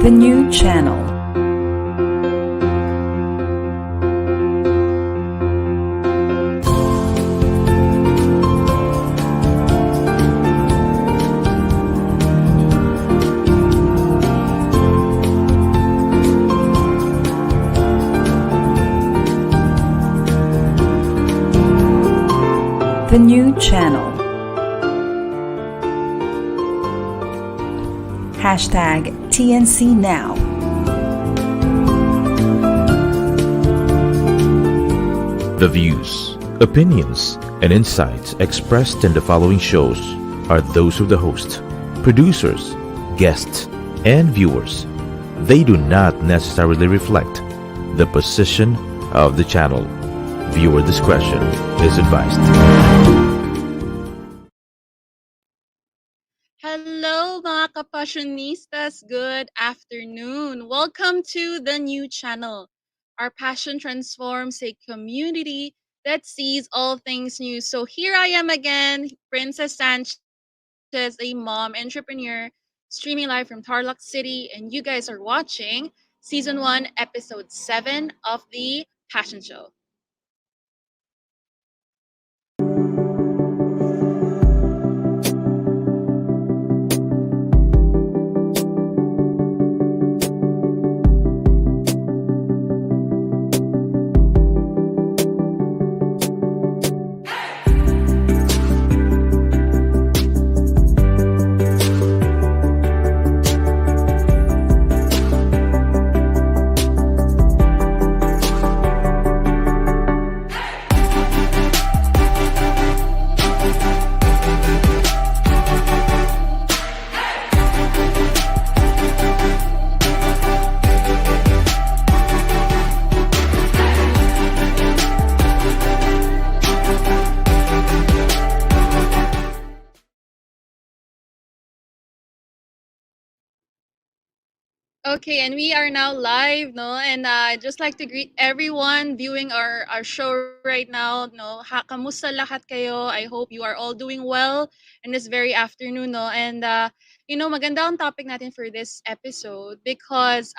The new channel. The new channel. Hashtag TNC Now. The views, opinions, and insights expressed in the following shows are those of the host, producers, guests, and viewers. They do not necessarily reflect the position of the channel. Viewer discretion is advised. Hello mga kapassionistas, good afternoon. Welcome to the new channel. Our passion transforms a community that sees all things new. So here I am again, Princess Sanchez, a mom entrepreneur, streaming live from Tarlac City, and you guys are watching Season 1, Episode 7 of the Passion Show. Okay, and we are now live, no? And I'd just like to greet everyone viewing our show right now, no? Kamusta lahat kayo? I hope you are all doing well in this very afternoon, no? And maganda ang topic natin for this episode because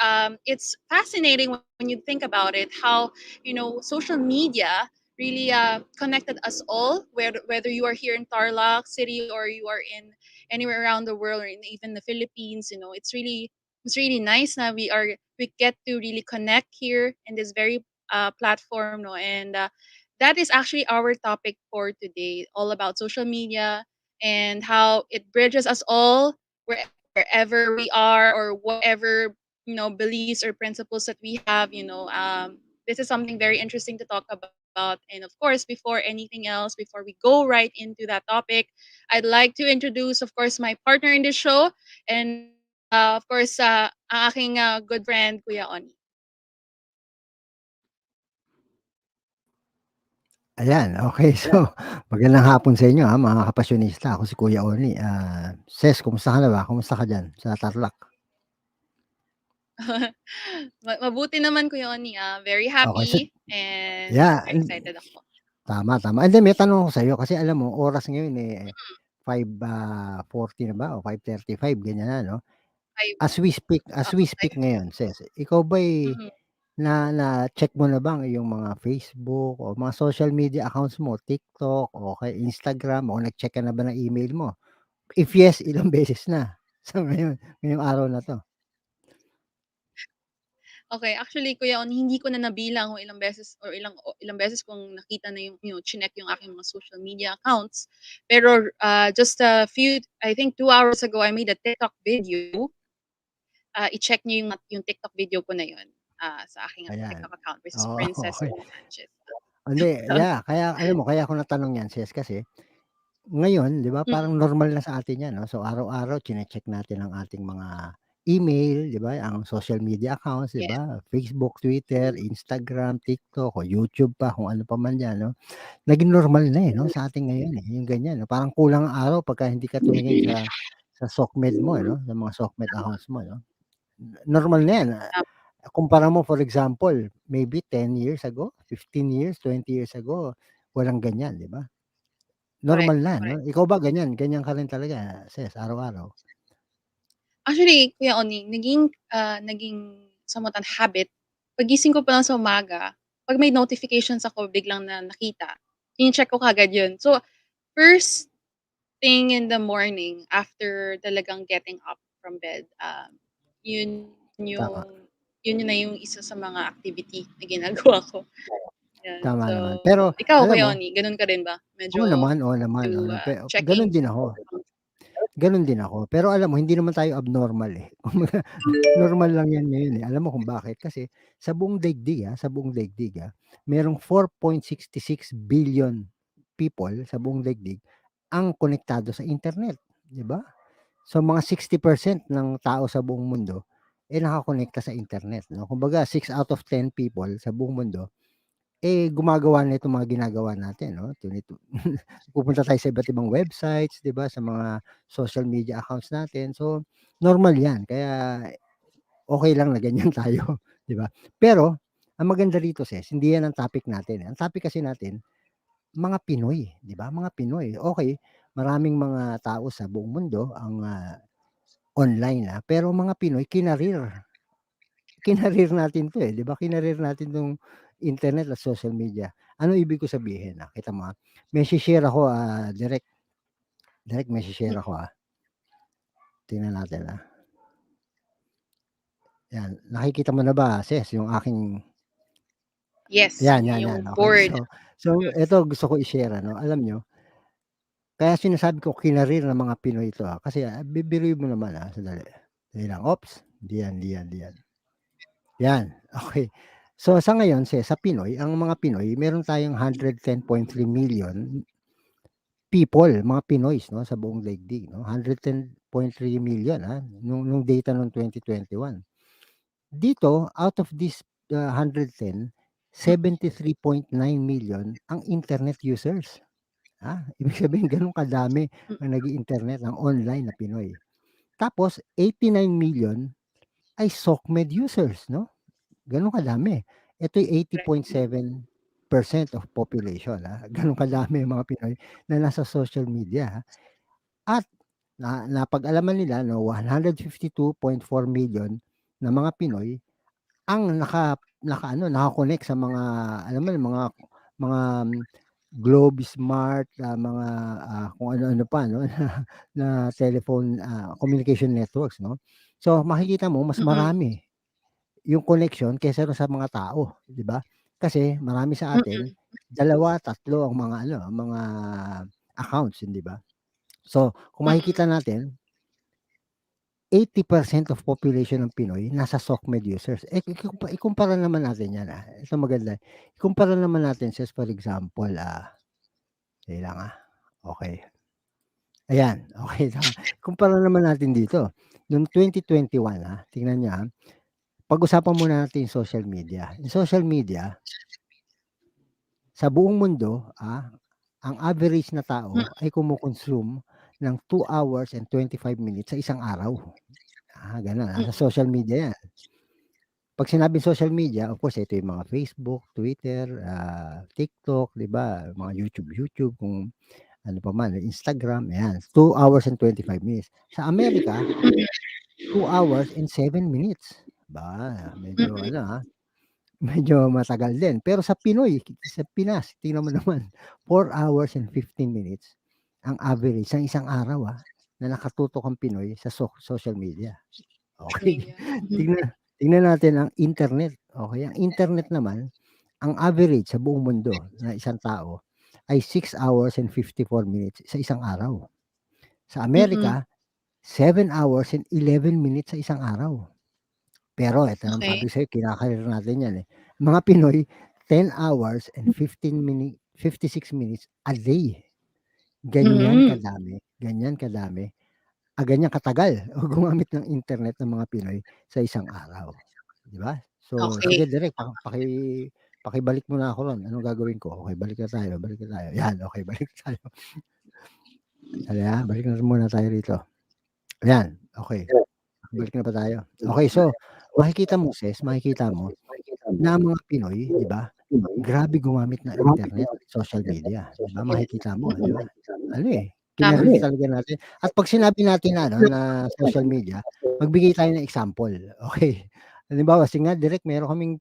it's fascinating when you think about it, how social media really connected us all, whether you are here in Tarlac City or you are in anywhere around the world or in even the Philippines. It's really nice na we get to really connect here in this very platform, no? And that is actually our topic for today, all about social media and how it bridges us all wherever we are or whatever beliefs or principles that we have. This is something very interesting to talk about. And of course, before anything else, before we go right into that topic, I'd like to introduce, of course, my partner in the show, and of course, ang aking good friend, Kuya Ony. Ayan, okay. So, magandang hapon sa inyo, mga kapasyonista. Ako si Kuya Ony. Ses, kumusta ka na ba? Kumusta ka diyan sa Tarlac? Mabuti naman, Kuya Ony. Very Okay, so happy and yeah, very excited ako. tama. And then may tanong ako sa'yo kasi alam mo, oras ngayon 5:40 na ba o 5:35 ganyan na, 'no? Five, As we speak five. ngayon, Ses, ikaw ba'y Mhm. na-check mo na ba ang iyong mga Facebook o mga social media accounts mo, TikTok o kaya Instagram o nag-check ka na ba ng email mo? If yes, ilang beses na sa ngayong araw na 'to? Okay, actually, Kuya Ony, hindi ko na nabilang kung ilang beses or ilang beses kong nakita na chineck yung aking mga social media accounts. Pero just I think 2 hours ago, I made a TikTok video. I-check niyo yung TikTok video ko na yun sa aking Ayan. TikTok account, which is Oo, Princess okey. Sanchez. Hindi, kaya alam mo kaya ako natanong 'yan, Ses, kasi ngayon 'di ba Mm, parang normal na sa atin 'yan, 'no? So, araw-araw chine-check natin ang ating mga email, 'di ba, ang social media accounts, 'di yes. ba? Facebook, Twitter, Instagram, TikTok o YouTube pa kung ano pa man 'yan, 'no? Naging normal na, 'no, sa atin ngayon, yung ganyan, 'no? Parang kulang ang araw pagka hindi ka tumingin sa SocMed mo, 'no, sa mga SocMed accounts mo, 'no? Normal na 'yan, kumpara mo for example, maybe 10 years ago, 15 years, 20 years ago, walang ganyan, 'di ba? Correct, Normal na, 'no? correct. Ikaw ba ganyan ka rin talaga, Ses, araw-araw? Actually, Kuya Ony, naging somewhat an habit, paggising ko pa lang sa umaga, 'pag may notifications ako biglang na nakita, chine-check ko kaagad yun. So, first thing in the morning after talagang getting up from bed, yun Tama. yun na yung isa sa mga activity na ginagawa ko, yan. Tama So, naman. Pero ikaw alam mo Kuya Ony, ganun ka rin ba? oo Medyo naman, oo naman, oo to, naman. Gano'n checking din ako. Gano'n din ako. Pero alam mo hindi naman tayo abnormal, eh. Kumbaga normal lang 'yan ngayon, eh. Alam mo kung bakit? Kasi sa buong daigdig, merong 4.66 billion people sa buong daigdig ang konektado sa internet, 'di ba? So mga 60% ng tao sa buong mundo, eh, nakakonekta sa internet, 'no? Kumbaga 6 out of 10 people sa buong mundo, eh, gumagawa na itong mga ginagawa natin, 'no? Pupunta tayo sa iba't ibang websites, 'di ba, sa mga social media accounts natin. So, normal 'yan. Kaya okey lang na ganyan tayo, 'di ba? Pero ang maganda rito hindi 'yan ang topic natin, eh. Ang topic kasi natin, mga Pinoy, 'di ba? Mga Pinoy. Okey, maraming mga tao sa buong mundo ang, online, pero mga Pinoy kinarir. Kinarir natin 'to, eh, 'di ba? Kinarir natin 'tong internet at social media. Ano ibig ko sabihin, kita mo, may she-share ako, direct may she-share ako, tingnan natin, 'yan. Nakikita mo na ba yung aking yes, 'yan, 'yan, 'yan, yung okey. board. So eto gusto ko i-share, alam niyo, kaya sinasabi ko kinarir ng mga Pinoy 'to, kasi, bibiruin mo naman, sandali. Dali lang, oops, 'di 'yan, 'di 'yan, 'di 'yan. 'Yan, okey. So sa ngayon sa Pinoy, ang mga Pinoy meron tayong 110.3 million people, mga Pinoys, 'no, sa buong daigdig, 'no, 110.3 million, nung data nung 2021. Dito, out of this, 110, 73.9 million ang internet users. Ibig sabihin gano'n kadami Mm, ang nag-i-internet, ang online na Pinoy. Tapos 89 million ay SocMed users, 'no, gano'n kadami. Ito'y correct. 80.7% of population, gano'n kadami ang mga Pinoy na nasa social media, at napag-alaman nila, 'no, 152.4 million na mga Pinoy ang naka-connect sa mga, alam mo yung mga Globe Smart, mga, kung ano-ano pa, 'no, na telephone, communication networks, 'no. So makikita mo mas Mm, marami yung connection kaysa dun sa mga tao, 'di ba? Kasi marami sa atin, mm, 2, 3 ang mga ang mga accounts, hindi ba? So kung mm, makikita natin, 80% of population ng Pinoy nasa SocMed users. Eh, ikumpara naman natin 'yan, ito maganda. Ikumpara naman natin for example, dali lang, okey. Ayan, okey, tama. Kumpara naman natin dito, noong 2021, tingnan niyo, pag-usapan muna natin yung social media. Yung social media, sa buong mundo, ang average na tao mm, ay kumo-consume ng 2 hours and 25 minutes sa isang araw. Gano'n, sa mm, social media 'yan. 'Pag sinabing social media, of course, ito yung mga Facebook, Twitter, TikTok, 'di ba, mga YouTube kung ano pa man, Instagram, ayan, 2 hours and 25 minutes. Sa Amerika, 2 hours and 7 minutes. Medyo mm, medyo matagal din. Pero sa Pinoy, sa Pinas, tingnan mo naman, 4 hours and 15 minutes ang average sa isang araw, na nakatutok ang Pinoy sa social media. Okey. media. Mhm, Tingnan tingnan natin ang internet, okey. Ang internet naman, ang average sa buong mundo na isang tao ay 6 hours and 54 minutes sa isang araw. Sa mm, Amerika, 7 hours and 11 minutes sa isang araw. Pero eto naman, okey. sabi ko sa'yo kinakarir natin 'yan, eh. Mga Pinoy, 10 hours and 56 minutes a day. Mm, Ganyan kadami, ganyan katagal o gumamit ng internet ng mga Pinoy sa isang araw, 'di ba? So, okey. sige direk pakibalik mo na ako ro'n, anong gagawin ko? Okey, balik na tayo, 'yan, okey, balik tayo. Sandali, balik na muna tayo rito. Ayan, okey, balik na ba tayo? Okey, so makikita mo na ang mga Pinoy, 'di ba, grabe gumamit ng internet at social media, 'di ba? Makikita mo, 'di ba? Ano, eh, Tama. Kina-reach talaga natin at 'pag sinabi natin na ano, na social media, magbigay tayo ng example, okey. Halimbawa, sige nga direk meron kaming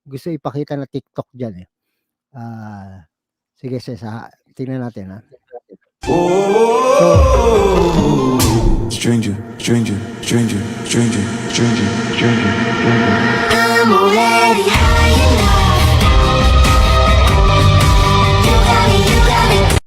gusto ipakita na TikTok diyan, eh. Ah, sige sis, tingnan natin, Stranger, stranger, stranger, stranger, stranger, stranger, stranger. I'm already high enough. You got me, you got me.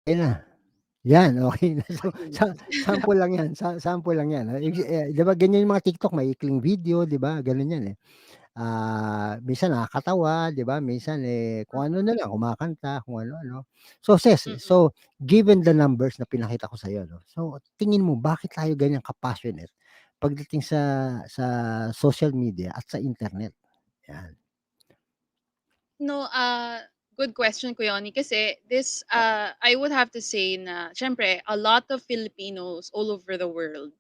Okey na. Yan, okey na. So, sample lang yan, sample lang yan, 'di ba ganyan yung mga TikTok maikling video, 'di ba, gano'n yan, eh. Minsan nakakatawa, 'di ba, minsan, kung ano na lang, kumakanta, kung ano-ano. So sis, Mm. so given the numbers na pinakita ko sa'yo 'no, so tingin mo bakit tayo ganyan ka-passionate pagdating sa social media at sa internet? Yan. No, good question, Kuya Ony. Kasi this, I would have to say na, syempre, a lot of Filipinos all over the world,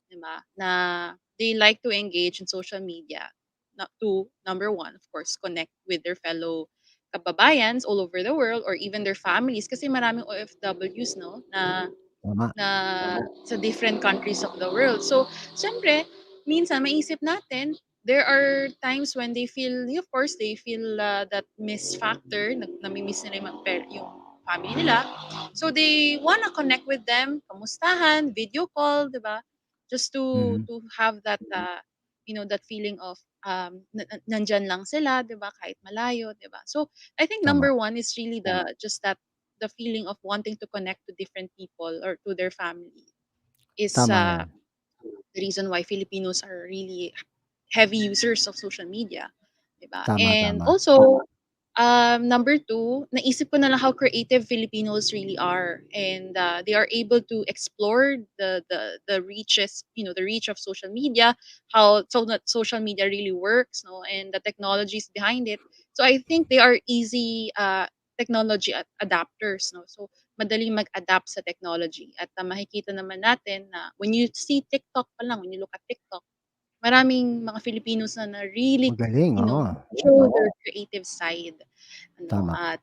di ba, na they like to engage in social media. To, number one, of course, connect with their fellow kababayans all over the world or even their families. Kasi maraming OFWs, no, Tama, na sa different countries of the world. So, siyempre, minsan maisip natin, there are times when they feel, of course, they feel that miss factor, nami-miss nila yung family nila. So, they wanna connect with them, kamustahan, video call, di ba? Just mhm, to have that, that feeling of nandyan lang sila, di ba? Kahit malayo, di ba? So, I think tama, number one is really just that the feeling of wanting to connect to different people or to their family is tama yan. the reason why Filipinos are really heavy users of social media, 'di ba? Tama, And tama, also, number two, naisip ko na lang how creative Filipinos really are, and they are able to explore the reaches, the reach of social media, how so that social media really works, no, and the technologies behind it. So I think they are easy technology adapters, no. So madaling mag-adapt sa technology at makikita naman natin na when you see TikTok pa lang, when you look at TikTok, maraming mga Filipinos na really, Magaling, oo, show their creative side, tama, at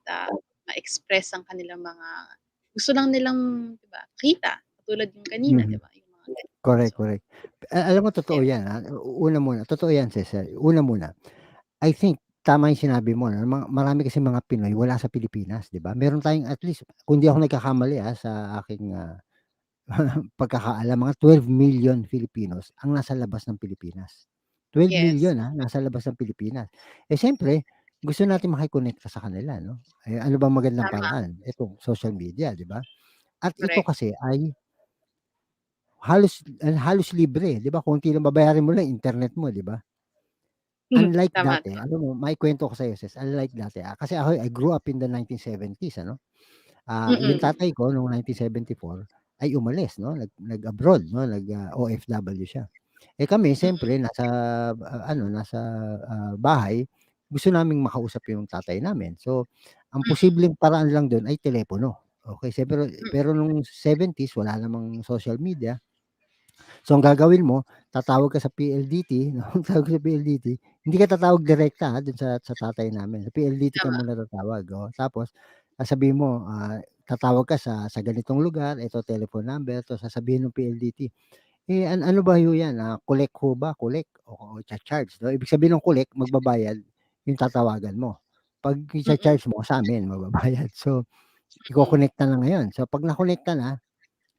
ma-express ang kanilang mga gusto lang nilang, 'di ba, kita. Katulad yung kanina, 'di mhm. ba, yung mga ganyan. Correct, So, correct. Alam mo totoo yeah. 'yan, una muna, totoo 'yan sis, una muna, I think tama 'yung sinabi mo 'no, marami kasing mga Pinoy wala sa Pilipinas, 'di ba? Meron tayong at least kung di ako nagkakamali, sa aking, pagkakaalam mga 12 million Filipinos ang nasa labas ng Pilipinas. 12 million, Yes, nasa labas ng Pilipinas. Eh, siyempre gusto natin makikonekta sa kanila 'no, ano bang magandang tama, paraan? Ito, social media, 'di ba? At ito correct. kasi ay halos libre, 'di ba? Konti lang babayaran mo lang internet mo, 'di ba? Unlike Tama, dati, tama. alam mo maikwento ko sa'yo sis, unlike dati, kasi ako I grew up in the 1970s ano. Yung Mm, tatay ko noong 1974 ay umalis 'no, nag-abroad 'no, OFW siya. Eh, kami mm, siyempre nasa bahay, gusto naming makausap yung tatay namin. So, ang mm, posibleng paraan lang dun ay telepono, okey. mm, Pero nung 70s wala namang social media. So, ang gagawin mo, tatawag ka sa PLDT 'no, tawag ka sa PLDT, hindi ka tatawag direkta, dun sa tatay namin, sa PLDT ka tama. muna tatawag, oo. Tapos sasabihin mo, tatawag ka sa ganitong lugar, ito telephone number, tapos sasabihin ng PLDT, ano ba ho 'yan, collect ho ba, collect o cha-charge 'no? Ibig sabihin ng collect, magbabayad yung tatawagan mo. 'Pag Mm, icha-charge mo, sa'min magbabayad. So, mm, iko-connect na lang ngayon. So, 'pag nakonekta na,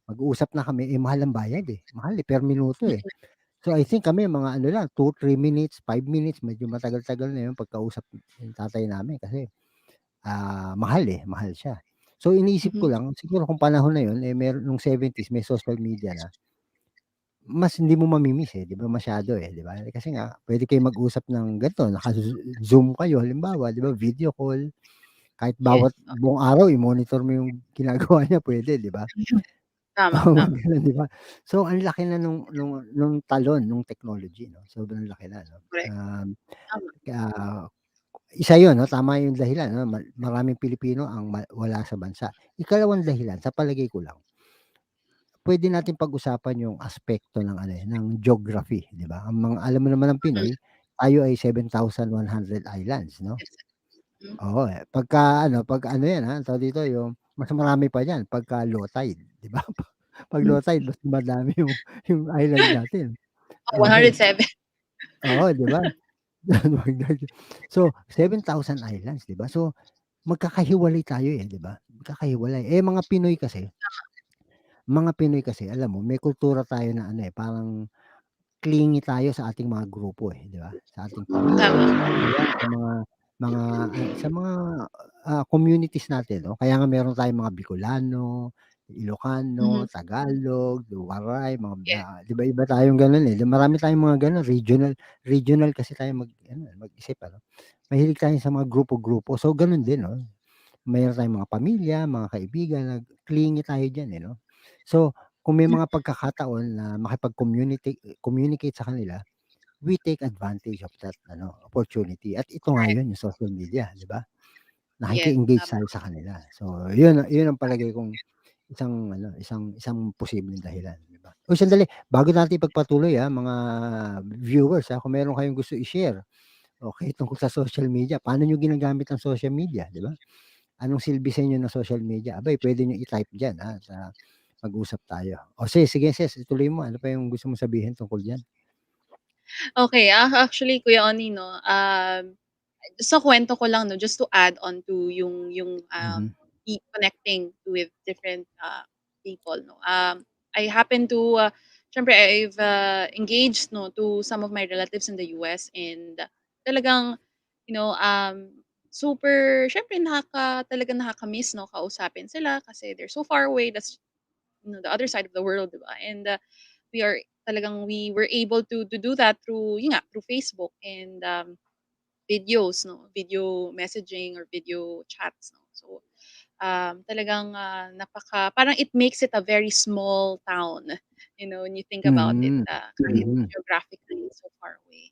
mag-uusap na kami, mahal ang bayad, mahal, per minuto, eh. mm, So, I think kami mga ano lang 2, 3 minutes, 5 minutes, medyo matagal-tagal na 'yun pagkausap yung tatay namin kasi, mahal, mahal siya. So, iniisip ko mhm. lang siguro kung panahon na 'yun, meron nung 70s may social media na, mas hindi mo mami-miss, 'di ba, masyado, 'di ba? Kasi nga puwede kayong mag-usap ng ganito, Zoom kayo halimbawa, 'di ba, video call, kahit bawat Yes. buong araw i-monitor mo yung ginagawa niya puwede, 'di ba? Tama, Oo, mga tama. gano'n, 'di ba? So, ang laki na nung talon nung technology 'no, sobrang laki na 'no. Correct. Tama. Ah, Isa 'yun 'no, tama yung dahilan 'no, maraming Pilipino ang wala sa bansa. Ikalawang dahilan sa palagay ko lang, puwede nating pag-usapan yung aspekto ng ano, ng geography, 'di ba? Ang mga alam mo naman ang Mm. Pinoy, tayo ay 7,100 islands 'no. Yes. Hmm. Oo, pagka ano, 'pag ano 'yan, tawag dito, yung mas marami pa diyan pagka low tide, 'di ba? 'Pag Hmm. low tide mas madami yung island natin. Oh, Oo, 107. oo, 'di ba? So, 7,000 islands, 'di ba? So, magkakahiwalay tayo, 'di ba? Magkakahiwalay. Mga Pinoy kasi alam mo may kultura tayo na ano, parang clingy tayo sa ating mga grupo, 'di ba? Sa ating pamilya, sa Tama. kaya sa mga, communities natin 'no. Kaya nga meron tayong mga Bicolano, Ilocano, Mhm. Tagalog, Waray, mga, Yes. iba-iba tayong gano'n, marami tayong mga gano'n, regional regional kasi tayo ano, mag-isip ano. Mahilig tayo sa mga grupo-grupo, so gano'n din 'no. Meron tayong mga pamilya, mga kaibigan na clingy tayo diyan, 'no. So, kung may mga pagkakataon na communicate sa kanila, we take advantage of that ano, opportunity at ito nga Correct. yun, yung social media, 'di ba? Yes, Nakiki-engage tama. tayo sa kanila. So, yun ang palagay kong isang ano, isang posibleng dahilan, 'di ba? Uy, sandali, bago natin ipagpatuloy, mga viewers, kung meron kayong gusto i-share, okey, tungkol sa social media, paano niyo ginagamit ang social media, 'di ba? Anong silbi sa inyo ng social media? Aba'y puwede niyo i-type diyan, sa mag-usap tayo. O sige, sige sis, ituloy mo. Ano pa yung gusto mong sabihin tungkol diyan? Okay, actually Kuya Ony 'no, sa kuwento ko lang 'no, just to add on to yung Mhm. connecting with different, people 'no. I happen to, siyempre I've, engaged 'no to some of my relatives in the US and talagang, you know, super siyempre talagang nakaka-miss 'no, kausapin sila kasi they're so far away, that's, the other side of the world, 'di ba? And, we were able to do that through yun nga, through Facebook and, videos 'no, video messaging or video chats 'no. So, talagang, parang it makes it a very small town, when you think about it, Mhm. kahit Mhm. geographically so far away.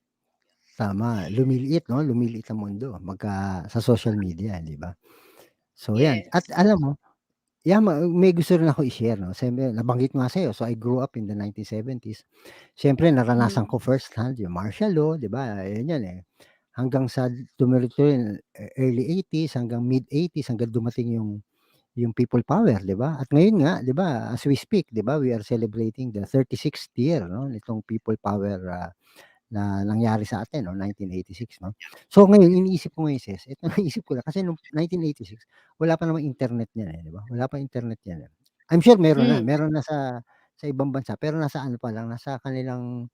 Tama, lumiliit 'no, lumiliit ang mundo sa social media, 'di ba? So 'yan, at Yes. alam mo, may gusto rin ako i-share 'no, siyempre nabanggit ko nga sa'yo, so I grew up in the 1970s. Siyempre naranasan Mhm. ko first hand yung martial law, 'di ba? Ayan 'yan, hanggang sa tuloy-tuloy early 80s hanggang mid 80s hanggang dumating yung people power, 'di ba? At ngayon nga, 'di ba, as we speak, 'di ba, we are celebrating the 36th year 'no, nitong people power, na nangyari sa atin 'no, 1986 'no. So ngayon iniisip ko ngayon sis, ito naisip ko lang kasi nung 1986 wala pa namang internet niyan, 'di ba? Wala pang internet niyan, eh. I'm sure Hmm, meron na sa ibang bansa pero nasa ano pa lang, nasa kanilang,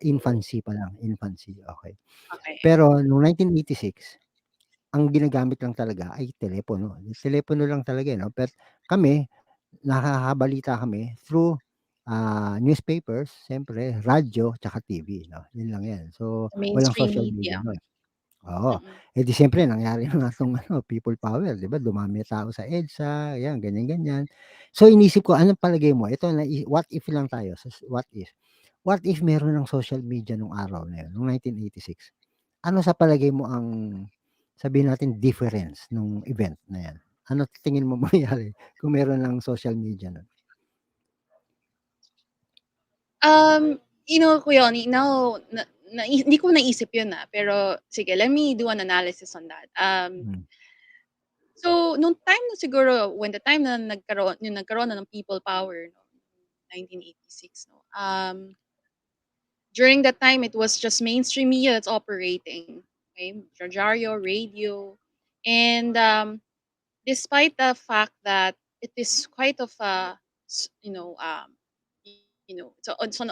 infancy pa lang, infancy, okey. okey. Pero nung 1986 ang ginagamit lang talaga ay telepono. Yung telepono lang talaga, 'no, kami nakakabalita kami through, newspapers, siyempre radyo, tsaka TV, 'no, yun lang 'yan. So, Sa walang mainstream social media media. nun, oo. Mm. Eh, di siyempre nangyari na nga 'tong ano, people power, 'di ba, dumami tao sa EDSA, 'yan, ganyan-ganyan. So, inisip ko, anong palagay mo, ito what if lang tayo, what if meron ng social media nung araw na yun, nung 1986? Ano sa palagay mo ang, sabihin natin, difference nung event na 'yan? Ano tingin mo mangyayari kung meron ng social media nun? Kuya Ony, now hindi ko naisip yun, pero sige, let me do an analysis on that. Hmm. So nung time na siguro when the time na nagkaroon na ng people power no, 1986 no. During that time it was just mainstream media that's operating. Okay? Radyo, radio. And despite the fact that it is quite of a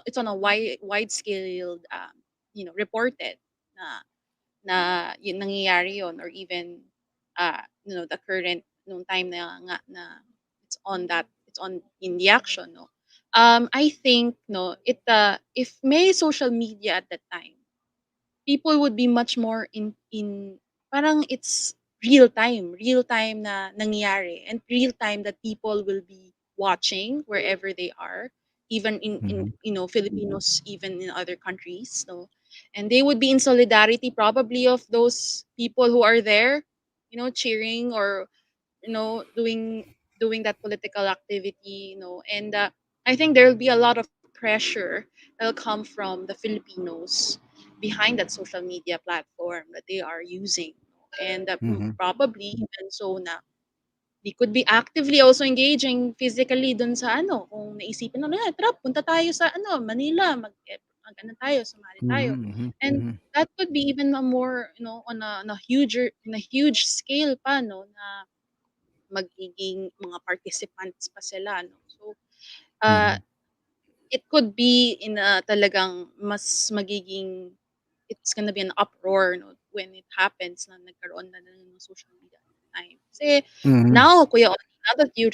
it's on a wide scale reported na yun nangyayari yun or even the current nung time na nga na it's on in the action no. I think no, if may social media at that time, people would be much more in parang it's real time na nangyayari and real time that people will be watching wherever they are, even in Mhm. Filipinos, even in other countries, no, and they would be in solidarity probably of those people who are there, cheering or doing that political activity, and I think there will be a lot of pressure that'll come from the Filipinos behind that social media platform that they are using, and Mhm. probably even so na they could be actively also engaging physically dun sa kung naisipin na, tara punta tayo sa Manila, mag-ano tayo, sumali tayo. Mhm, mhm, And mhm. that could be even a more, on a huge scale pa, no, na magiging mga participants pa sila, no. So, uh, Mhm. it could be in a talagang mas magiging it's gonna be an uproar, no, when it happens na nagkaroon na ng social media at the time. Kasi Mhm. now, Kuya Ony, now that you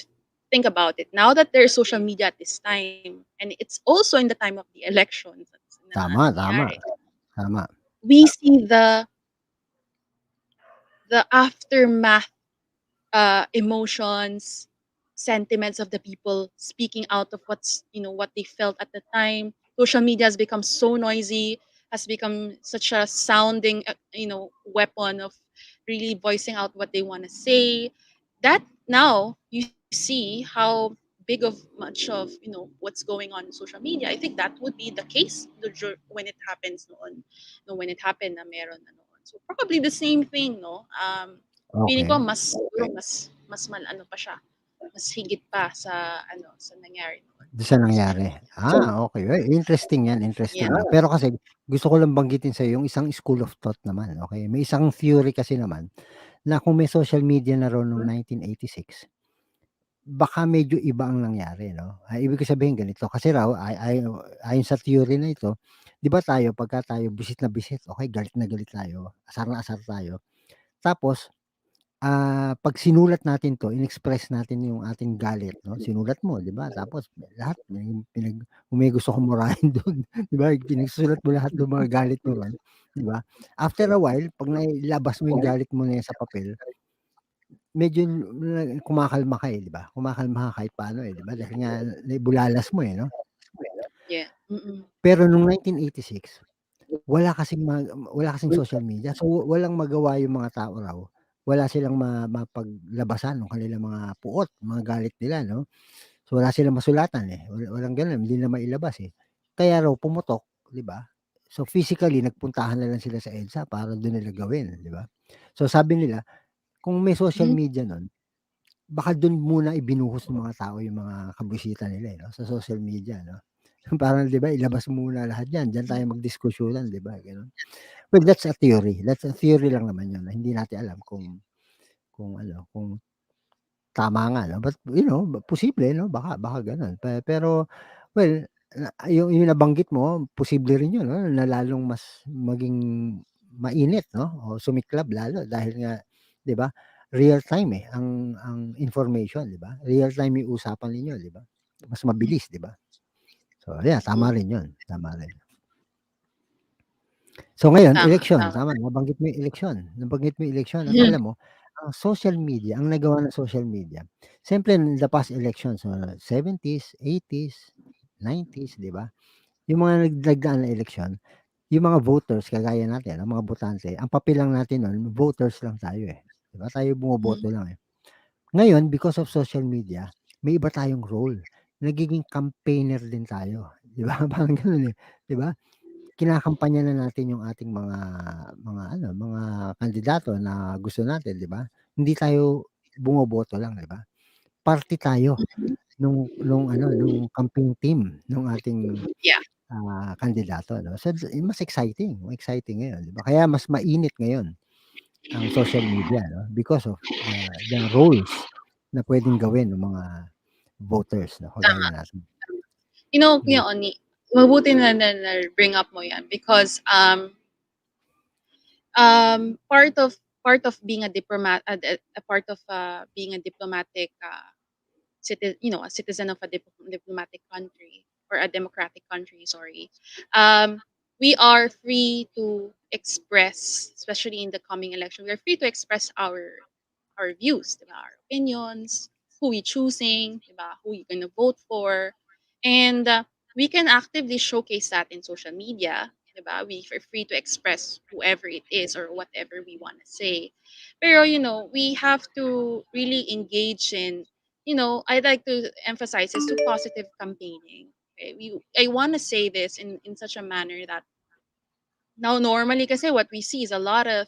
think about it, now that there's social media at this time, and it's also in the time of the elections na Tama, tama, nangyayari, tama. we see the aftermath emotions, sentiments of the people speaking out of what they felt at the time. Social media has become so noisy, has become such a sounding, weapon of really voicing out what they want to say. That now you see how big of much of what's going on in social media. I think that would be the case when it happens noon, no, when it happened na meron na noon. So probably the same thing, no. Feeling ko Okay. mas pa siya, mas higit pa sa nangyari noon. Do'n sa nangyari. So, Okey. Interesting 'yan, yeah. interesting, Pero kasi gusto ko lang banggitin sa'yo yung isang school of thought naman, okey? May isang theory kasi naman na kung may social media na raw nung 1986, baka medyo iba ang nangyari 'no? Ibig ko sabihin ganito, kasi raw ayon sa theory na ito, 'di ba tayo pagka tayo bisit na bisit, okey, galit na galit tayo, asar na asar tayo, tapos 'pag sinulat natin 'to, in-express natin yung ating galit 'no, sinulat mo 'di ba, tapos lahat may kung may gusto kang murahin dun 'di ba, pinagsusulat mo lahat ng mga galit mo ron, 'di ba? After a while 'pag nailabas mo yung galit mo na yan sa papel, medyo kumakalma ka, 'di ba? Kumakalma ka kahit paano, 'di ba? Dahil nga naibulalas mo, 'no? Yeah, mm. Pero nung 1986 wala kasing social media, so walang magawa yung mga tao raw, wala silang mapaglabasan nung kanilang mga puot, mga galit nila 'no. So wala silang masulatan, walang gano'n, hindi nila mailabas, Kaya raw pumutok, 'di ba? So physically nagpuntahan na lang sila sa EDSA para dun nila gawin, 'di ba? So sabi nila kung may social Mhm. media nun, baka dun muna ibinuhos ng mga tao yung mga kabwisita nila, 'no, sa social media 'no. Parang 'di ba ilabas mo muna lahat diyan, diyan tayo magdiskusyonan, 'di ba, gano'n. Well, that's a theory lang naman 'yun na hindi natin alam kung tama nga 'no, but posible 'no, baka gano'n. Pero well, yung nabanggit mo posible rin 'yun 'no, na lalong mas maging mainit 'no, o sumiklab lalo dahil nga 'di ba, real time, ang information 'di ba? Real time yung usapan ninyo 'di ba? Mas mabilis 'di ba? So yeah, Mm. tama rin 'yun, tama rin. So ngayon Tama, eleksyon, tama. tama nabanggit mo yung eleksyon at Mhm. alam mo, ang social media, ang nagawa ng social media, siyempre in the past elections, 70s, 80s, 90s, 'di ba? Yung mga nagdaan na eleksyon, yung mga voters kagaya natin, ang mga botante, ang papel lang natin nun voters lang tayo, 'di ba? Tayo Mhm. bumoboto lang, Ngayon because of social media, may iba tayong role, nagiging campaigner din tayo, 'di ba? Parang gano'n, 'di ba? Kinakampanya na natin yung ating mga kandidato na gusto natin, 'di ba? Hindi tayo bumoboto lang, 'di ba? Parte tayo Mhm. nung campaign team nung ating, Yeah. kandidato 'no. So, mas exciting ngayon, 'di ba? Kaya mas mainit ngayon ang social media 'no, because of the roles na puwedeng gawin ng mga voters 'no, kagaya Tama, natin. tama. Hmm. Kuya Ony, mabuti na bring up mo 'yan because, part of being a diplomat, a part of, being a diplomatic, a citizen of a diplomatic country or a democratic country, sorry, um, we are free to express, especially in the coming election, we are free to express our views, diba? Our opinions, who we choosing, diba? Who you gonna vote for, and we can actively showcase that in social media. Diba? We are free to express whoever it is or whatever we want to say. Pero, we have to really engage in, I'd like to emphasize is to positive campaigning. Okay? I want to say this in such a manner that now, normally, kasi what we see is a lot of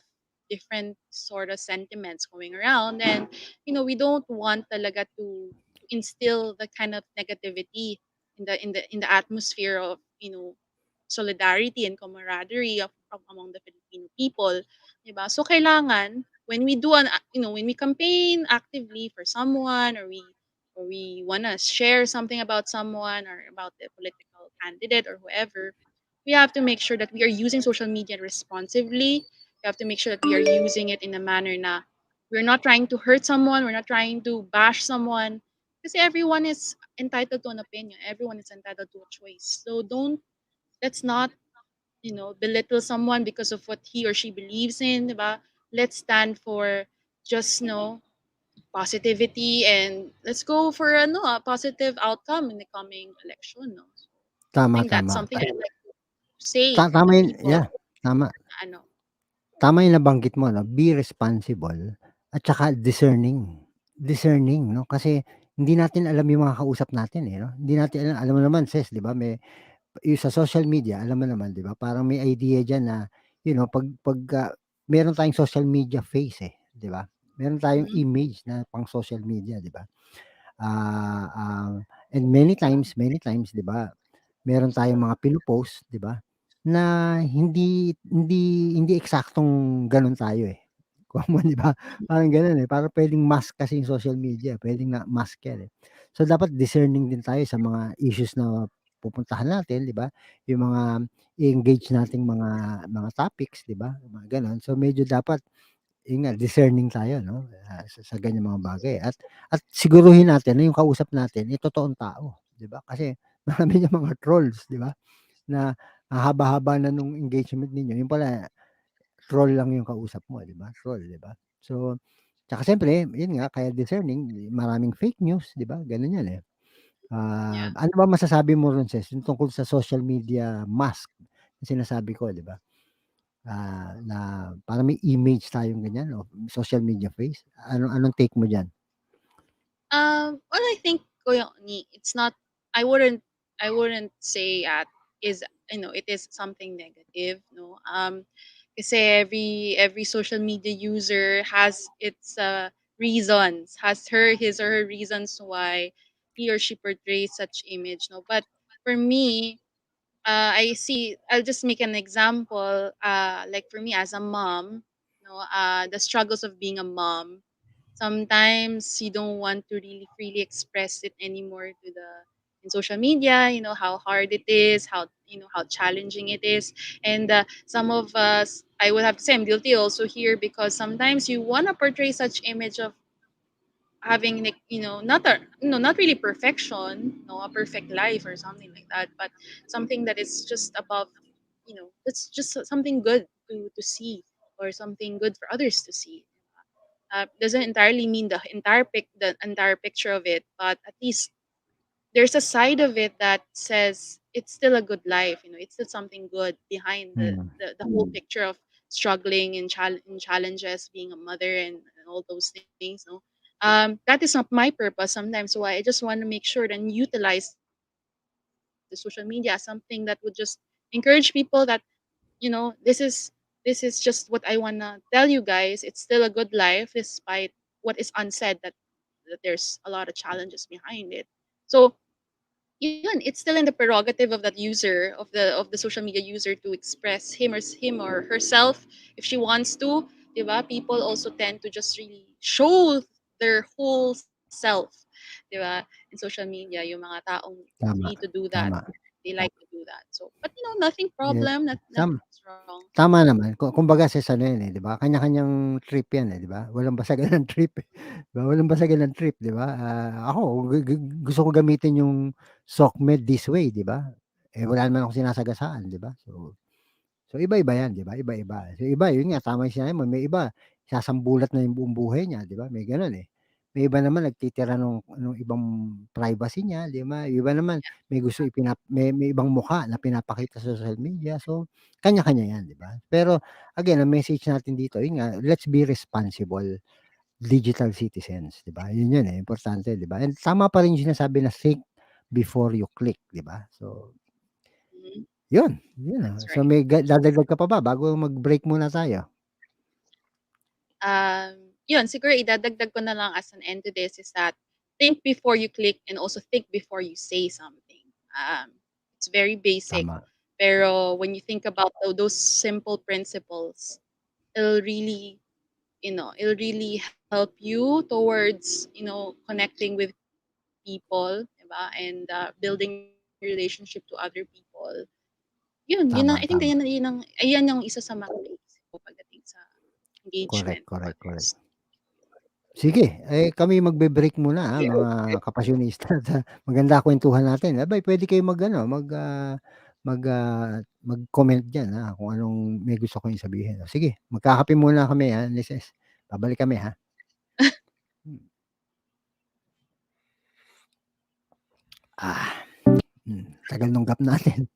different sort of sentiments going around, and we don't want talaga to instill the kind of negativity in the atmosphere of solidarity and camaraderie of among the Filipino people, diba? So kailangan when we do when we campaign actively for someone, or we wanna share something about someone or about the political candidate or whoever, we have to make sure that we are using social media responsively. We have to make sure that we are using it in a manner na we're not trying to hurt someone, we're not trying to bash someone. Because everyone is entitled to an opinion. Everyone is entitled to a choice. So let's not, belittle someone because of what he or she believes in, diba? Let's stand for just positivity, and let's go for a positive outcome in the coming election. No? So I Tama, think that's tama. something I'd like to say to the Tama yun, people. yeah, tama. Ano, Tama yung nabanggit mo 'no, be responsible at saka discerning. Discerning 'no, kasi hindi natin alam yung mga kausap natin, eh, 'no. Hindi natin alam mo naman sis 'di ba yung sa social media alam mo naman 'di ba, parang may idea diyan na, 'pagka meron tayong social media face, eh, 'di ba? Meron tayong mhm, image na pang social media 'di ba? Ah, and many times 'di ba, meron tayong mga pino-post 'di ba, na hindi eksaktong gano'n tayo, eh. Common 'di ba, parang gano'n, eh, parang puwedeng mask kasi yung social media, puwedeng na mask yan, eh. So, dapat discerning din tayo sa mga issues na pupuntahan natin 'di ba, yung mga i-engage nating mga topics 'di ba, mga gano'n. So, medyo dapat yun nga discerning tayo 'no, sa ganyang mga bagay at siguruhin natin na yung kausap natin, eh, totoong tao, 'di ba? Kasi marami diyang mga trolls 'di ba, na ang haba-haba na nung engagement ninyo, yun pala troll lang yung kausap mo 'di ba, troll 'di ba? So, tsaka siyempre yun nga kaya discerning, maraming fake news 'di ba, gano'n yan, eh. yeah. Ano ba masasabi mo ron sis yung tungkol sa social media mask na sinasabi ko 'di ba? Na parang may image tayong ganyan o social media face, anong take mo diyan? Well, I think, Kuya Ni, it's not. I wouldn't. I wouldn't say is it is something negative. No. Kasi every social media user has its reasons, has his or her reasons why he or she portrays such image. No, but for me, I see. I'll just make an example. Like for me as a mom, the struggles of being a mom. Sometimes you don't want to really freely express it anymore to the in social media. You know how hard it is, how challenging it is, and some of us, I would have to say, I'm guilty also here because sometimes you want to portray such image of having like not really perfection, no, a perfect life or something like that, but something that is just above, it's just something good to see, or something good for others to see. Doesn't entirely mean the entire picture of it, but at least there's a side of it that says it's still a good life. It's still something good behind the Mm, the, the whole picture of struggling and challenges, being a mother, and all those things. No, that is not my purpose. Sometimes why I just want to make sure and utilize the social media as something that would just encourage people that this is just what I wanna tell you guys. It's still a good life despite what is unsaid, that there's a lot of challenges behind it. So yun, it's still in the prerogative of that user, of the social media user, to express him or herself if she wants to, diba? People also tend to just really show their whole self, diba? In social media, yung mga taong free tama, to do that, tama. they like to do do that. So, but nothing Yes, problem, tam nothing's wrong. tama naman kumbaga sa ano yan, 'di ba, kanya-kanyang trip yan, 'di ba? Walang basagan ng trip, 'di ba? Walang basagan ng trip, 'di ba? Ako gusto ko gamitin yung SocMed this way, 'di ba? Wala naman akong sinasagasaan, 'di ba? So iba-iba yan, 'di ba? Iba-iba. So iba, yun nga tama yung sinabi mo, may iba sasambulat na yung buong buhay niya, 'di ba? May gano'n, eh. May iba naman nagtitira nung ibang privacy niya, 'di ba? Yung iba naman may gusto may ibang mukha na pinapakita sa social media. So kanya-kanya yan, 'di ba? Pero again, ang message natin dito, yun nga, let's be responsible digital citizens, 'di ba? Yun yun, eh, importante, 'di ba? And tama pa rin yung sinasabi na think before you click, 'di ba? So Mhm. yun, That's So right. may dadagdag ka pa ba bago mag-break muna tayo? Yun, siguro idadagdag ko na lang as an end to this is that think before you click and also think before you say something. Um, it's very basic, Tama, pero when you think about those simple principles, it'll really, it'll really help you towards, connecting with people, diba? And building relationship to other people. Yun ang, tama, I think tama. ayan yung isa sa mga naisip ko pagdating sa Correct, engagement to correct, correct. others. Sige, kami magbe-break muna, mga kapasyonista at maganda kuwentuhan natin. Aba'y puwede kayong mag-ano, mag-comment diyan, kung anong may gusto kayong sabihin. Sige, magkakape muna kami, Miss. Babalik kami, ha. Hmm, ah, tagal nung gap natin.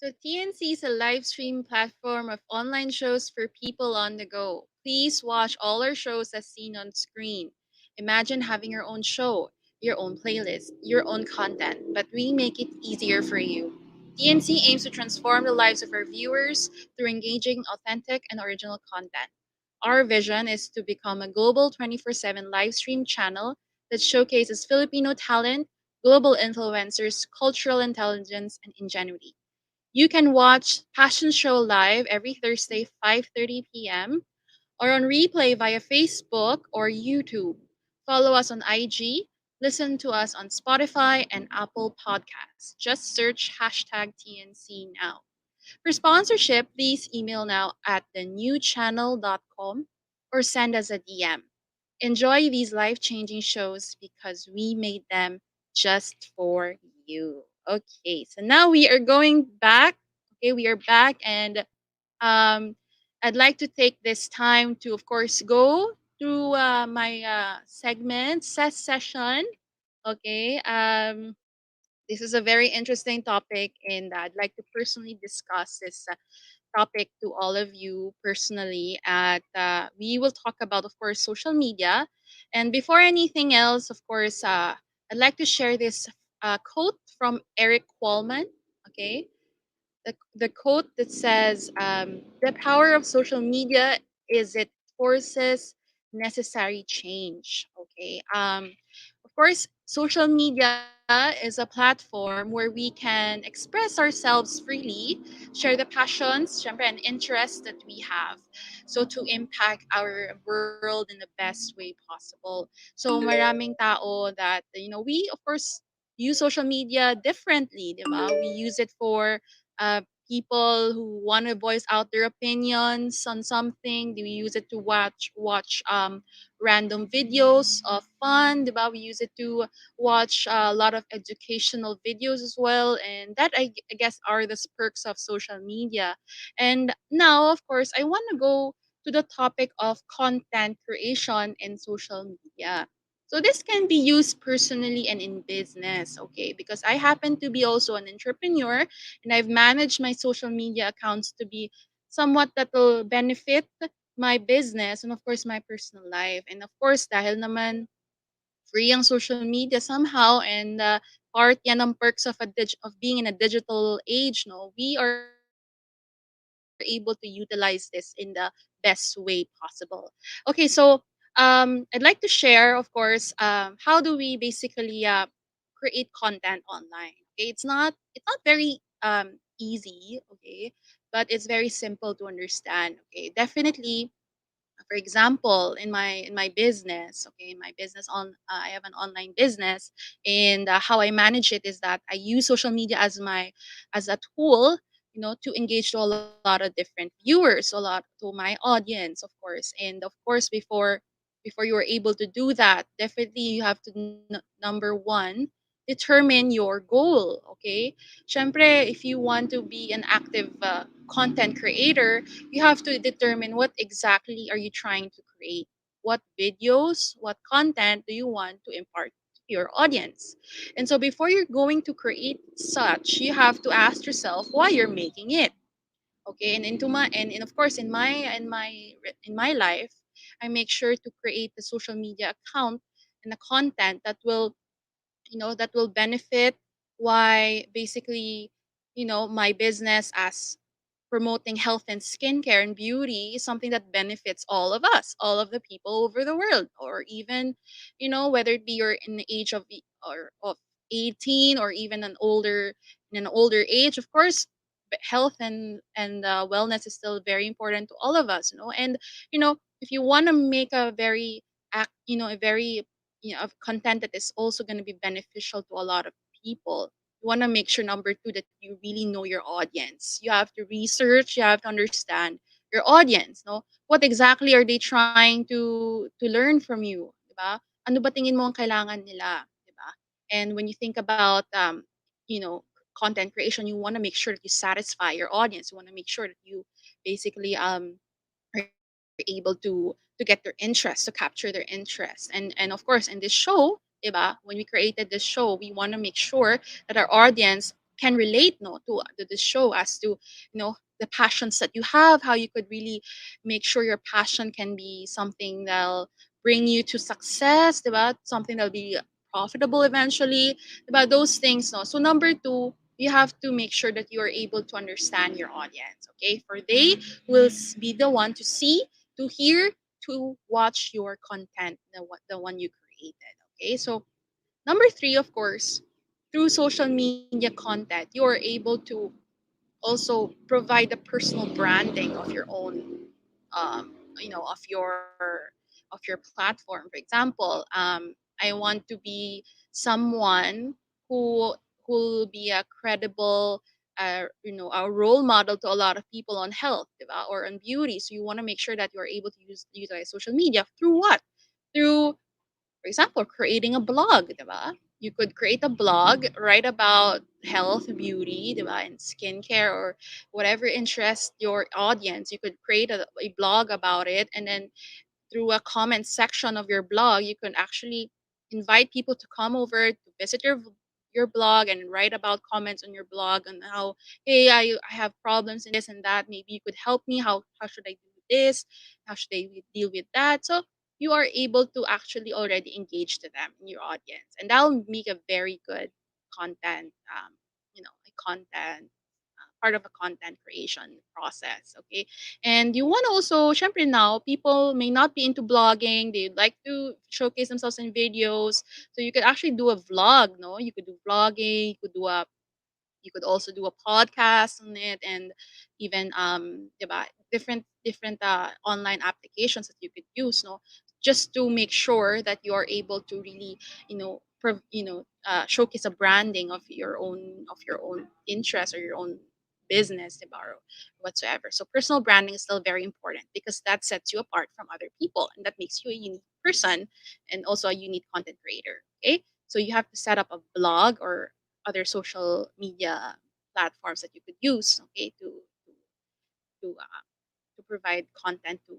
So TNC is a live stream platform of online shows for people on the go. Please watch all our shows as seen on screen. Imagine having your own show, your own playlist, your own content, but we make it easier for you. TNC aims to transform the lives of our viewers through engaging, authentic, and original content. Our vision is to become a global 24/7 live stream channel that showcases Filipino talent, global influencers, cultural intelligence, and ingenuity. You can watch Passion Show live every Thursday, 5:30 p.m., or on replay via Facebook or YouTube. Follow us on IG, listen to us on Spotify and Apple Podcasts. Just search hashtag TNC now. For sponsorship, please email now at thenewchannel.com or send us a DM. Enjoy these life changing shows because we made them just for you. Okay, so now we are going back. Okay, we are back, and um, I'd like to take this time to, of course, go through my segment, session. Okay, this is a very interesting topic, and I'd like to personally discuss this topic to all of you personally. We will talk about, of course, social media. And before anything else, of course, I'd like to share this quote from Eric Qualman. Okay, the quote that says, "The power of social media is it forces necessary change." Okay. Of course, social media is a platform where we can express ourselves freely, share the passions, syempre, and interests that we have. So to impact our world in the best way possible. So maraming tao that, we of course use social media differently, di ba? We use it for people who want to voice out their opinions on something. We use it to watch random videos of fun, diba? We use it to watch a lot of educational videos as well, and that I guess are the perks of social media. And now, of course, I want to go to the topic of content creation in social media. So this can be used personally and in business, okay? Because I happen to be also an entrepreneur, and I've managed my social media accounts to be somewhat that will benefit my business and of course my personal life. And of course, dahil naman free ang social media somehow, and part yan ng perks of of being in a digital age, no, we are able to utilize this in the best way possible. Okay, so I'd like to share, of course, how do we basically create content online. Okay, it's not very easy, okay, but it's very simple to understand. Okay, definitely, for example, in my business, okay, my business on I have an online business, and how I manage it is that I use social media as a tool, to engage to a lot of different viewers, a lot to my audience, of course. And of course, before you are able to do that, definitely you have to number one, determine your goal. Okay, syempre, if you want to be an active content creator, you have to determine what exactly are you trying to create. What videos, what content do you want to impart to your audience? And so before you're going to create such, you have to ask yourself why you're making it. Okay, and into my and of course in my life, I make sure to create the social media account and the content that will benefit why basically my business as promoting health and skincare and beauty is something that benefits all of us, all of the people over the world, or even whether it be you're in the age of 18 or even in an older age. Of course, health and wellness is still very important to all of us, and if you want to make a very of content that is also going to be beneficial to a lot of people, you want to make sure number two that you really know your audience. You have to research, you have to understand your audience, no? What exactly are they trying to learn from you, 'di ba? Ano ba tingin mo ang kailangan nila, 'di ba? And when you think about you know content creation, you want to make sure that you satisfy your audience. You want to make sure that you basically are able to get their interest, to capture their interest. And of course, in this show, diba, when we created this show, we want to make sure that our audience can relate, no, to this show, as to the passions that you have, how you could really make sure your passion can be something that'll bring you to success, diba? Something that'll be profitable eventually, diba? Those things, no. So number two, you have to make sure that you are able to understand your audience. Okay, for they will be the one to see, to hear, to watch your content, the one you created. Okay, so number three, of course, through social media content, you are able to also provide the personal branding of your own, of your platform. For example, I want to be someone who will be a credible, a role model to a lot of people on health, diba, or on beauty. So you want to make sure that you're able to utilize social media through what? Through, for example, creating a blog, diba? You could create a blog, write about health, beauty, diba, and skincare, or whatever interests your audience. You could create a blog about it, and then through a comment section of your blog, you can actually invite people to come over to visit your blog and write about comments on your blog on how, hey, I have problems in this and that. Maybe you could help me. How should I do this? How should I deal with that? So you are able to actually already engage to them in your audience, and that'll make a very good content, like content, part of a content creation process. Okay, and you want to also, syempre now, people may not be into blogging. They'd like to showcase themselves in videos. So you could actually do a vlog, no? You could do vlogging, you could also do a podcast on it, and even diba, different online applications that you could use, no, just to make sure that you are able to really, showcase a branding of your own interest or your own business, diba, or whatsoever. So personal branding is still very important because that sets you apart from other people, and that makes you a unique person and also a unique content creator. Okay, so you have to set up a blog or other social media platforms that you could use, okay, to provide content to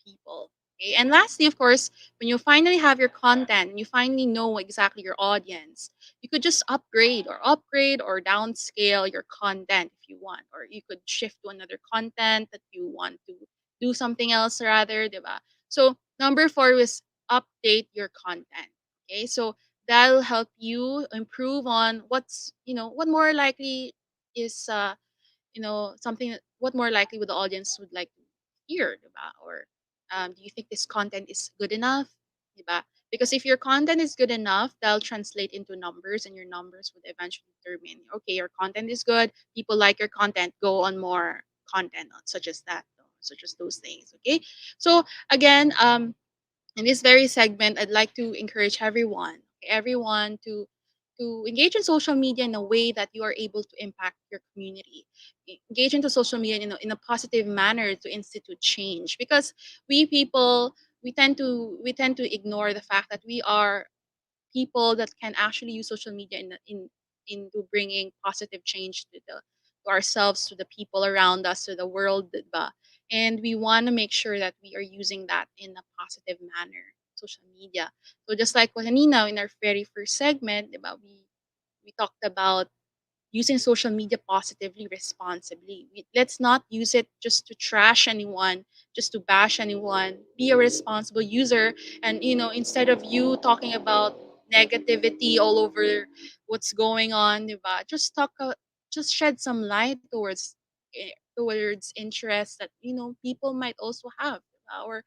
people. Okay? And lastly, of course, when you finally have your content and you finally know exactly your audience, you could just upgrade or downscale your content if you want, or you could shift to another content that you want to do something else rather, diba? So number four is update your content. Okay, so that'll help you improve on what more likely is something what more likely would the audience would like to hear, diba? Or do you think this content is good enough, diba? Because if your content is good enough, that'll translate into numbers, and your numbers would eventually determine, okay, your content is good, people like your content, go on more content, such as that, such as those things. Okay, so again, in this very segment, I'd like to encourage everyone to engage in social media in a way that you are able to impact your community. Engage into social media in a positive manner to institute change, because we people, we tend to ignore the fact that we are people that can actually use social media into bringing positive change to ourselves, to the people around us, to the world, diba? And we want to make sure that we are using that in a positive manner, social media. So just like what Hanina in our very first segment, diba, we talked about using social media positively, responsibly. Let's not use it just to trash anyone, just to bash anyone. Be a responsible user, and instead of you talking about negativity all over what's going on, diba? Just shed some light towards interests that people might also have, diba? Or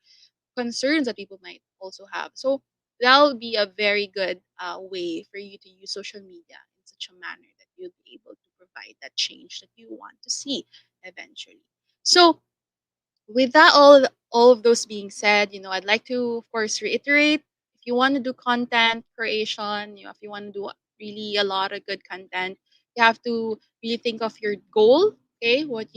concerns that people might also have. So that'll be a very good way for you to use social media in such a manner that you'll be able to provide that change that you want to see eventually. So with that, all of those being said, I'd like to, of course, reiterate, if you want to do content creation, if you want to do really a lot of good content, you have to really think of your goal. Okay, what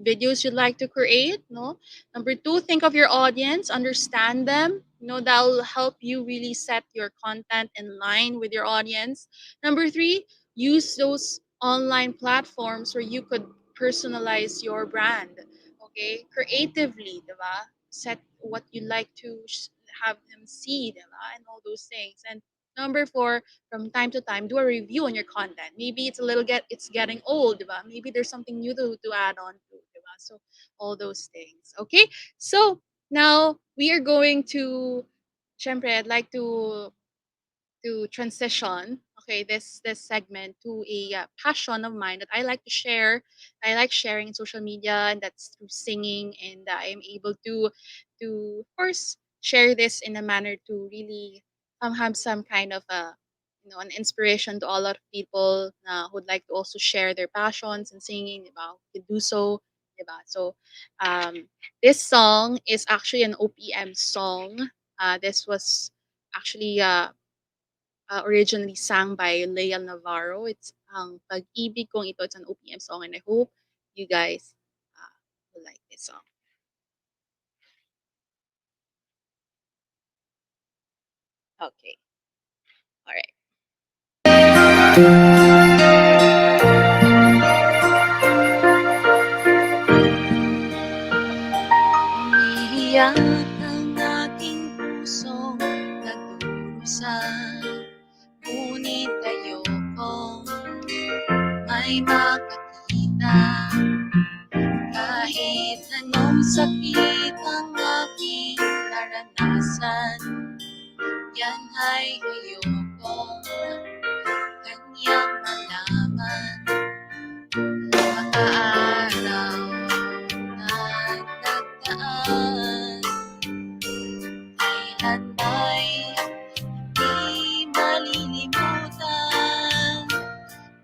videos you'd like to create. No, number two, think of your audience, understand them. That'll help you really set your content in line with your audience. Number three, use those online platforms where you could personalize your brand. Okay, creatively, diba? Set what you like to have them see, diba? And all those things. And number four, from time to time, do a review on your content. Maybe it's getting old, diba? Maybe there's something new to add on to, diba? So all those things. Okay, so now we are going to, syempre, I'd like to transition, okay, this segment to a passion of mine that I like to share. I like sharing in social media, and that's through singing. And I am able to of course share this in a manner to really have some kind of a an inspiration to a lot of people who'd like to also share their passions and singing about to do so. Diba? So this song is actually an OPM song. This was actually originally sang by Leia Navarro. It's ang Pag-ibig kong ito. It's an OPM song, and I hope you guys will like this song. Okay. All right. Umiiyak ang aking pusong nagdurusa, ngunit ayokong may makakita. Kahit anong sakit ang aking naranasan, yan ay ayokong kanyang malaman. Mga araw na nagdaan, kailan ba'y di malilimutan?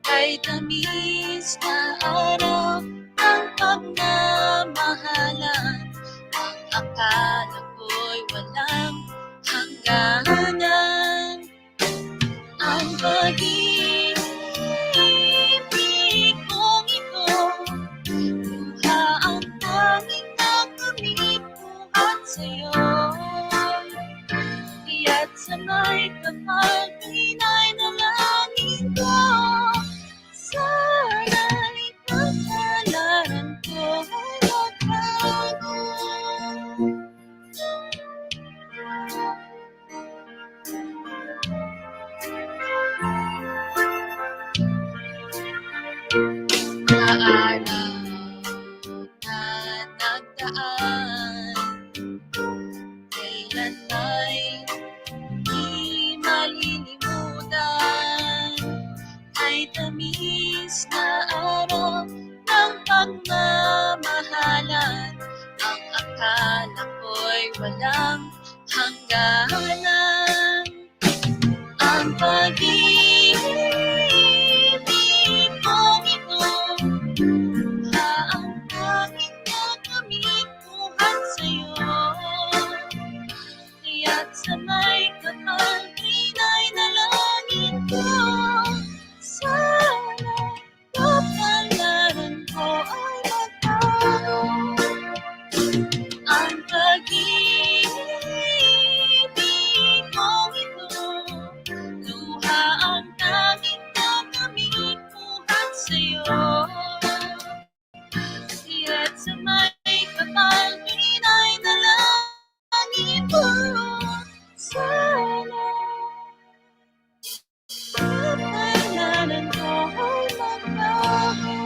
Kay tamis na araw ng pagmamahalan, ang akala ko'y walang hangganan. Ang pag-ibig kong ito, luha ang tanging nakamit buhat sa'yo. Kaya't sana'y kapag pinay-nalangin ko, sana'y kapalaran ko ay magbago. Araw na nagdaan, kailan ba'y di malilimutan? Ay tamis na araw ng pagmamahalan, ang akala ko'y walang hangganan. Ang pag-ibig kong ito, ang tanging nakamit buhat sa'yo. Kaya't sana'y kapag pinay-nalangin ko, sana'y kapalaran ko ay magbago. Ang pag-ibig kong ito, luha ang tanging nakamit buhat sa'yo. Kaya't sa may kapal pinay-nalangin ko, sana kapalaran ko ay magbago.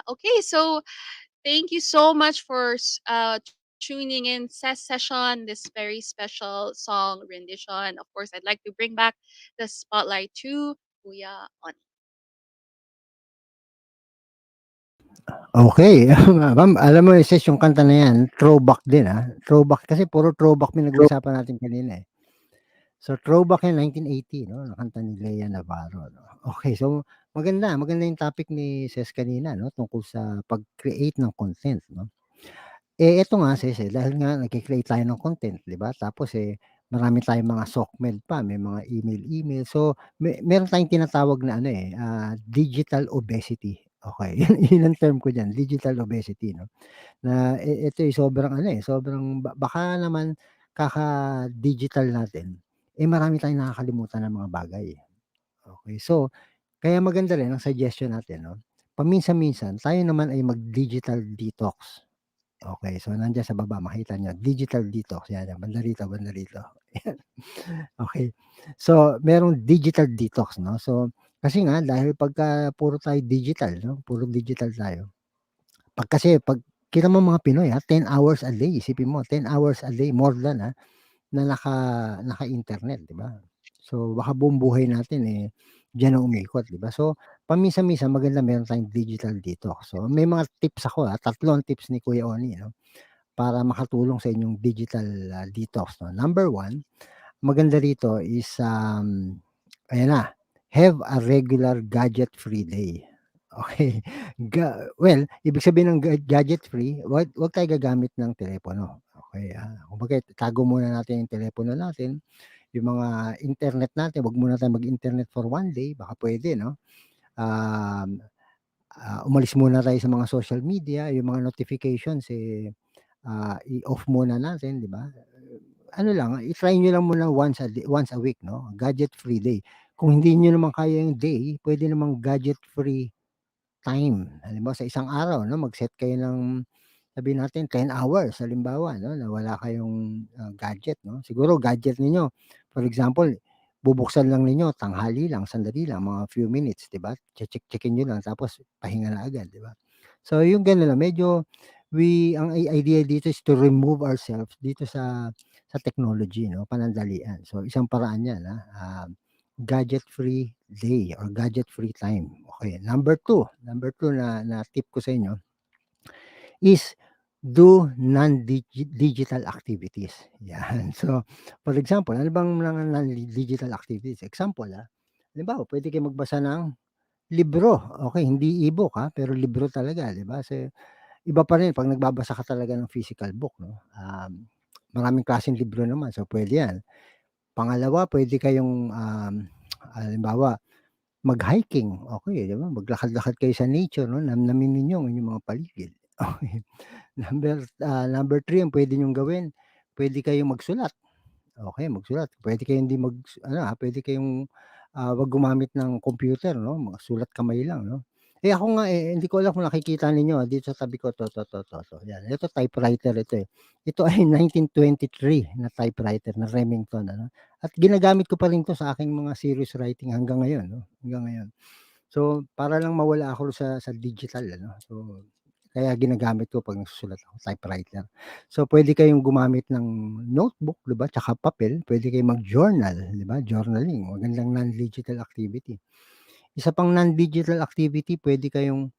Okay, so thank you so much for tuning in session, this very special song rendition. Of course, I'd like to bring back the spotlight to Kuya Ony. Okay. Ma'am, alam mo sis yung kanta na yan, throwback din Throwback kasi puro throwback pinag-uusapan natin kanina So throwback yan 1980 no, kanta ni Leia Navarro no. Okay, so maganda yung topic ni Ses kanina no, tungkol sa pag-create ng content no. Eto nga sis dahil nga nagke-create tayo ng content, 'di ba? Tapos marami tayong mga SocMed pa, may mga email. So meron tayong tinatawag na digital obesity. Okay, yun ang term ko diyan, digital obesity no. Na ito sobrang sobrang baka naman kaka-digital natin, marami tayong nakakalimutan ng mga bagay. Okay, so kaya maganda rin ang suggestion natin 'no, paminsan-minsan tayo naman ay mag-digital detox. Okay, so nandiyan sa baba makita niyo, digital detox, yan, banda rito, banda rito. Ayan. Okay. So, merong digital detox, no? So, kasi nga dahil pagka puro tayo digital, no? Puro digital tayo. Pag kita mo mga Pinoy, 10 hours a day, isipin mo, 10 hours a day, more than, na naka-internet, 'di ba? So, baka buong buhay natin, diyan na umikot, 'di ba? So, paminsan-minsan maganda meron tayong digital detox. So, may mga tips ako, 3 ang tips ni Kuya Ony, 'no, para makatulong sa inyong digital, detox, no. Number one, maganda rito is, ayan na, have a regular gadget-free day. Okay. Well, ibig sabihin ng gadget-free, wag tayo gagamit ng telepono. Okay, kumbaga itago muna natin yung telepono natin, yung mga internet natin, wag muna tayong mag-internet for one day, baka puwede, 'no? Um, Umalis muna tayo sa mga social media, yung mga notifications, i-off muna natin, 'di ba? Ano lang, i-try niyo lang muna once a week, 'no, gadget-free day. Kung hindi niyo naman kaya yung day, puwede namang gadget-free time. Halimbawa sa isang araw, 'no, mag-set kayo ng sabihin natin 10 hours halimbawa, 'no, na wala kayong, gadget, 'no. Siguro gadget ninyo, for example, bubuksan lang ninyo tanghali lang, sandali lang, mga few minutes, 'di ba? Check-checkin niyo lang tapos pahinga na agad, 'di ba? So yung gano'n lang, medyo ang idea dito is to remove ourselves dito sa technology, 'no, panandalian. So isang paraan 'yan, gadget-free day or gadget-free time. Okay, number two na tip ko sa inyo is do non-digital activities. Yan. So, for example, ano bang mga non-digital activities? Example, halimbawa, pwede kayo magbasa ng libro. Okay, hindi e-book, pero libro talaga, 'di ba? Kasi iba pa rin 'pag nagbabasa ka talaga ng physical book, 'no? Maraming klaseng libro naman, so pwede 'yan. Pangalawa, pwede kayong, halimbawa, mag-hiking, okay, 'di ba? Maglakad-lakad kayo sa nature, 'no, namnamin ninyo ang inyong mga paligid. Okay. Number 3 ang puwede niyong gawin, puwede kayong magsulat. Okay, magsulat. Puwede kayong hindi ano, puwede kayong, 'wag gumamit ng computer, 'no, sulat kamay lang, 'no. Ako nga, hindi ko alam kung nakikita ninyo, dito sa tabi ko 'to, 'yan. Ito typewriter ito, eh. Ito ay 1923 na typewriter na Remington, ano, at ginagamit ko pa rin 'to sa aking mga serious writing hanggang ngayon, 'no, hanggang ngayon. So, para lang mawala ako sa digital, ano, so kaya ginagamit ko 'pag nagsusulat ako, typewriter. So, puwede kayong gumamit ng notebook, 'di ba, tsaka papel. Puwede kayong mag-journal, 'di ba, journaling, magandang non-digital activity. Isa pang non-digital activity, puwede kayong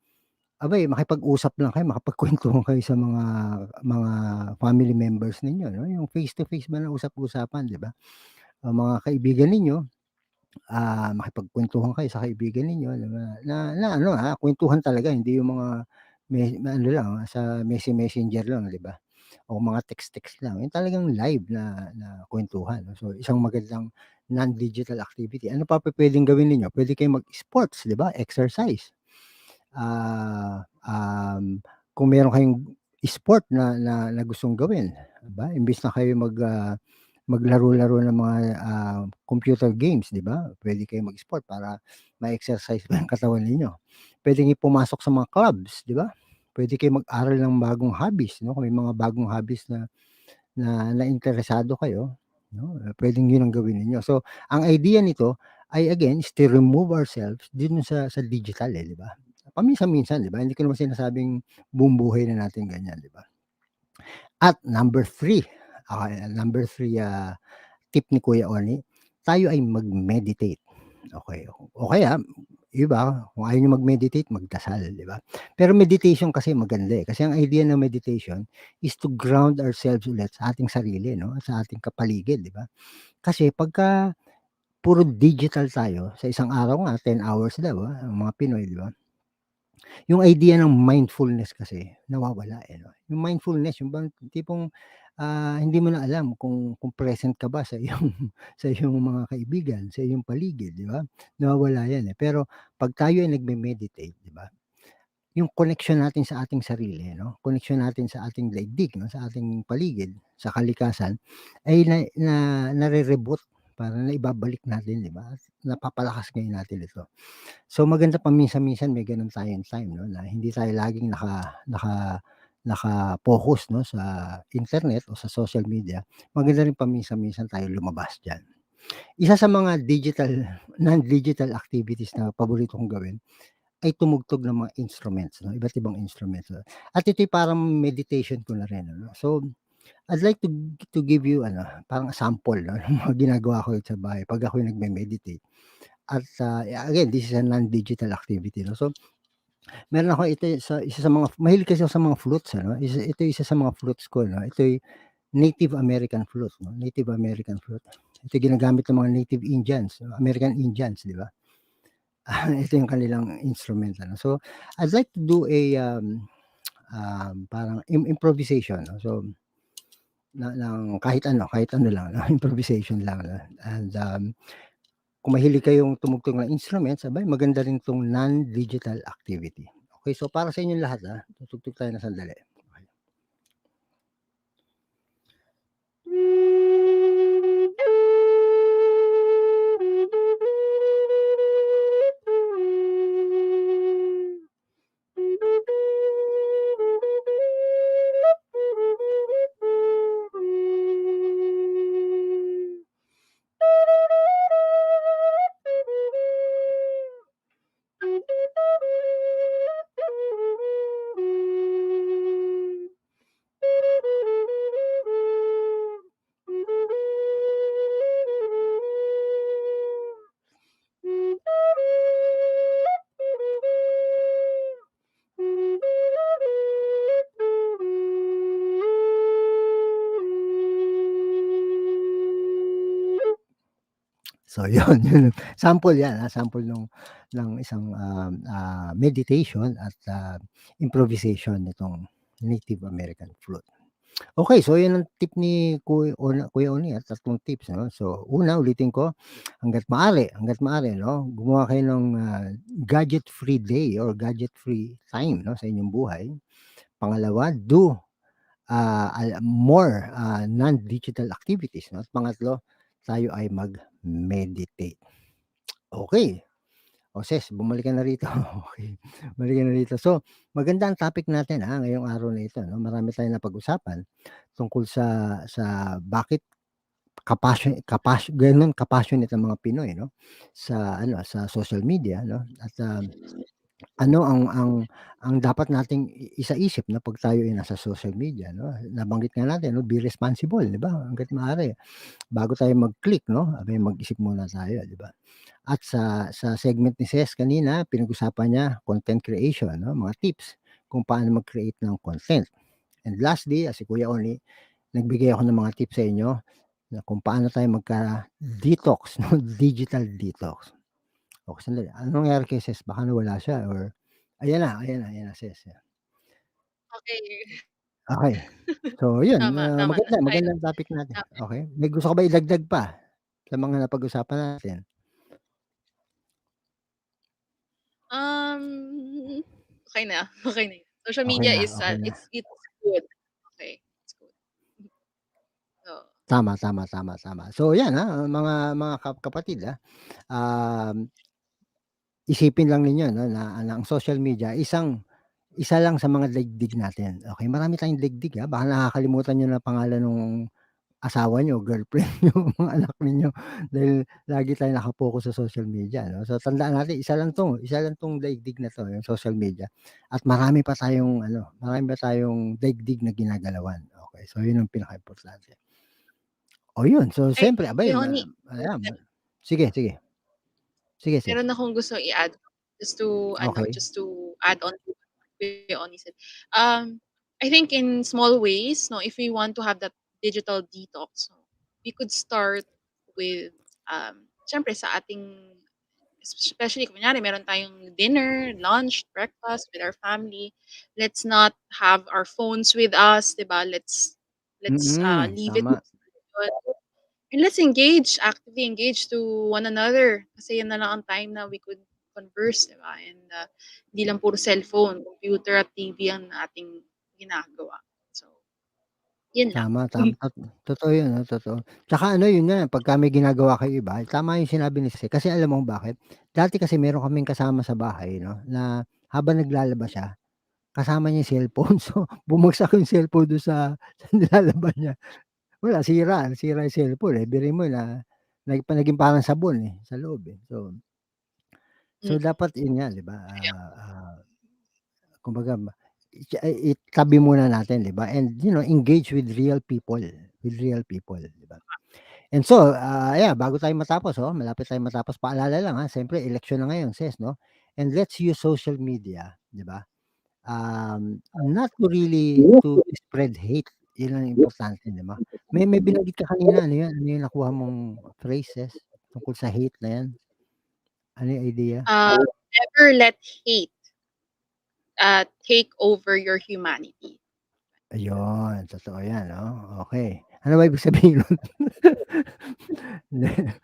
makipag-usap lang kayo, makipagkuwentuhan kayo sa mga family members ninyo, 'no, yung face to face ba na usap-usapan, 'di ba? Mga kaibigan ninyo, makipagkuwentuhan kayo sa kaibigan ninyo, 'di ba, na ano, kuwentuhan talaga, hindi yung mga ano lang, sa Messenger lang, 'di ba? O mga text-text lang, yung talagang live na kuwentuhan, 'no. So, isang magandang non-digital activity. Ano pa pupuwedeng gawin ninyo? Puwede kayong mag-sports, 'di ba, exercise. Kung meron kayong sport na gustong gawin, 'di ba, imbes na kayo maglaro-laro ng mga, computer games, 'di ba? Puwede kayong mag-sport para ma-exercise pa yung katawan ninyo. Puwede kayong pumasok sa mga clubs, 'di ba? Puwede kayong mag-aral ng bagong hobbies, 'no, kung may mga bagong hobbies na interesado kayo, 'no, puwedeng 'yun ang gawin ninyo. So, ang idea nito ay again is to remove ourselves dun sa digital, 'di ba? Paminsan-minsan, 'di ba? Hindi ko naman sinasabing buong buhay na natin ganyan, 'di ba? At number three, tip ni Kuya Ony, tayo ay mag-meditate. Okay, o kaya iba kung ayaw niyo mag-meditate, magdasal, 'di ba? Pero meditation kasi maganda, kasi ang idea ng meditation is to ground ourselves ulit sa ating sarili, 'no, sa ating kapaligid, 'di ba? Kasi pagka puro digital tayo, sa isang araw nga 10 hours daw, ang mga Pinoy, 'di ba? Yung idea ng mindfulness kasi nawawala, 'no? Yung mindfulness, yung bang tipong, hindi mo na alam kung present ka ba sa iyong sa iyong mga kaibigan, sa iyong paligid, 'di ba? Nawawala 'yan, eh. Pero 'pag tayo ay nagme-meditate, 'di ba, yung connection natin sa ating sarili, 'no, connection natin sa ating daigdig, 'no, sa ating paligid, sa kalikasan ay nare-reboot, parang naibabalik natin, 'di ba, at napapalakas ngayon natin ito. So, maganda paminsan-minsan may gano'n tayong time, 'no, na hindi tayo laging naka-focus, 'no, sa internet o sa social media. Maganda rin paminsan-minsan tayo lumabas diyan. Isa sa mga non-digital activities na paborito kong gawin ay tumugtog ng mga instruments 'no, iba't ibang instruments 'no. At ito'y parang meditation ko na rin ano. So, I'd like to give you ano, parang sample 'no, ng mga ginagawa ko sa bahay 'pag ako'y nagme-meditate. At, again, this is a non-digital activity 'no. So, meron ako ito isa sa mga mahilig kasi ako sa mga flutes ano, isa sa mga flutes ko 'no. Ito'y Native American flute 'no, Native American flute. Ito ginagamit ng mga Native Indians, American Indians, 'di ba? Ito yung kanilang instrument ano. So, I'd like to do a, parang improvisation 'no. So, ng kahit ano lang 'no, improvisation lang 'no. And, kung mahilig kayong tumugtog ng instruments, abay maganda rin 'tong non-digital activity. Okay, so para sa inyong lahat, tutugtog tayo ng sandali. Okey. So yun sample yan, sample ng isang, meditation at, improvisation nitong Native American flute. Okay, so yun ang tip ni Kuya Ony at 3 tips 'no. So una, ulitin ko, hangga't maaari 'no, gumawa kayo ng, gadget-free day or gadget-free time 'no, sa inyong buhay. Pangalawa, do, more, non-digital activities 'no. At pangatlo, tayo ay mag-meditate. Okay. O sis, bumalik ka na rito. Okey, bumalik ka na rito. So, maganda ang topic natin, ngayong araw na ito 'no. Marami tayong napag-usapan tungkol sa bakit ka-passionate ang mga Pinoy 'no, sa ano, sa social media 'no. At, ano ang dapat nating isa-isip 'no, 'pag tayo ay nasa social media 'no. Nabanggit nga natin 'no, be responsible, 'di ba, hangga't maaari. Bago tayo mag-click 'no, aba'y mag-isip muna tayo, 'di ba? At sa segment ni Ses kanina, pinag-usapan niya content creation 'no, mga tips kung paano mag-create ng content. And lastly, si Kuya Ony, nagbigay ako ng mga tips sa inyo na kung paano tayo magka-detox 'no, digital detox. Okay, sandali, anong nangyari kay Ses? Baka nawala siya or ayan na Ses, yan. Okay. Okey. So yun, Tama. Ay, magandang topic natin. tama. Okay, may gusto ka ba idagdag pa sa mga napag-usapan natin? Okay na, okay na yun. Social Okay media na, is, okay na. it's good. Okay, it's good. So, Tama. So yan, mga kapatid, um, isipin lang ninyo 'no na ang social media isa lang sa mga daigdig natin, okey? Marami tayong daigdig, baka nakakalimutan niyo na pangalan nung asawa niyo, girlfriend niyo, mga anak ninyo dahil lagi tayong naka-focus sa social media 'no. So tandaan natin isa lang 'tong daigdig na 'to, yung social media, at marami pa tayong daigdig na ginagalawan, okey? So yun ang pinakaimportante. O yun, so ay, siyempre abay Leonie, ayan, sige. Sige sis. meron akong gustong i-add Okey. just to add on to what Kuya Ony said. I think in small ways, no, if we want to have that digital detox, no, we could start with, siyempre sa ating, especially kunyari meron tayong dinner, lunch, breakfast with our family. Let's not have our phones with us, 'di ba? Let's leave it. Tama. And let's actively engage to one another. Kasi yun na lang ang time na we could converse, di ba? And hindi lang puro cellphone, computer at TV ang ating ginagawa. So, yun lang. Tama. Totoo 'yun 'no, totoo. Tsaka ano, yun nga, pagka may ginagawa kayo iba, tama yung sinabi ni Jose, kasi alam mo kung bakit? Dati kasi meron kaming kasama sa bahay 'no, na habang naglalaba siya, kasama niya yung cellphone. So, bumagsak yung cellphone dun sa nilalaban niya. Wala, nasira yung cellphone, biruin mo na naging parang sabon, eh, sa loob, eh. So Mm. dapat yun nga, 'di ba, Yeah. kumbaga itabi muna natin, 'di ba, and engage with real people, 'di ba? And so, ayan bago tayo matapos, malapit tayong matapos, paalala lang, siyempre eleksyon na ngayon sis, 'no, and let's use social media, 'di ba, not to really to spread hate, yun ang importante, 'di ba? May binanggit ka kanina, ano yun? Ano yung nakuha mong phrases tungkol sa hate na yan? Ano yung idea? Never let hate take over your humanity. Ayun, totoo yan, okey. Ano ba ibig sabihin nun?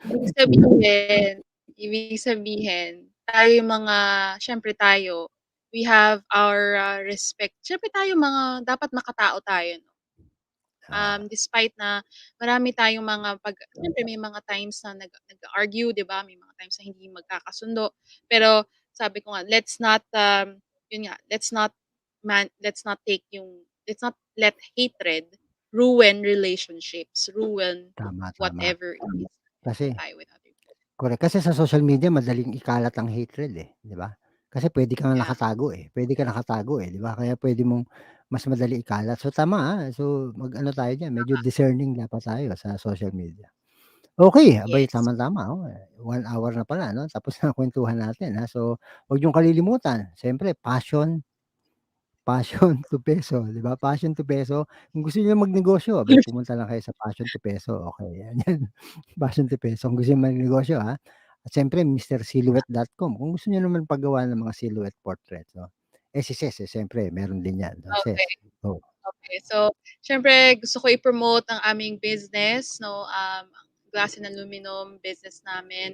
Ibig sabihin ibig sabihin, tayo yung mga siyempre tayo, we have our, respect. Siyempre tayo mga dapat makatao tayo 'no. Ah, Despite na marami tayong mga siyempre may mga times na nag-argue 'di ba, may mga times na hindi magkakasundo. Pero sabi ko nga, yun nga, let's not let hatred ruin relationships, ruin tama, tama. whatever it is Kasi tayo with other people. correct, kasi sa social media madaling ikalat ang hatred, eh, 'di ba? Kasi puwede kang Yeah. nakatago, eh, eh, 'di ba? Kaya puwede mong mas madali ikalat. So tama, so mag-ano tayo diyan, medyo discerning dapat tayo sa social media. Okey, abay Yes. tamang-tama, 1 hour na pala 'no, tapos na kuwentuhan natin, So, huwag niyong kalilimutan siyempre Passion to Peso, 'di ba? Passion to Peso. Kung gusto niyo magnegosyo, abay pumunta lang kayo sa Passion to Peso, okey, yan, yan. Passion to Peso kung gusto niyo magnegosyo, At siyempre mrsilhouette.com kung gusto niyo naman paggawa ng mga silhouette portrait, si Ses, siyempre meron din yan, Okay. Ses, go. Okay. So, siyempre gusto ko i-promote ang aming business 'no, glass and aluminum business namin.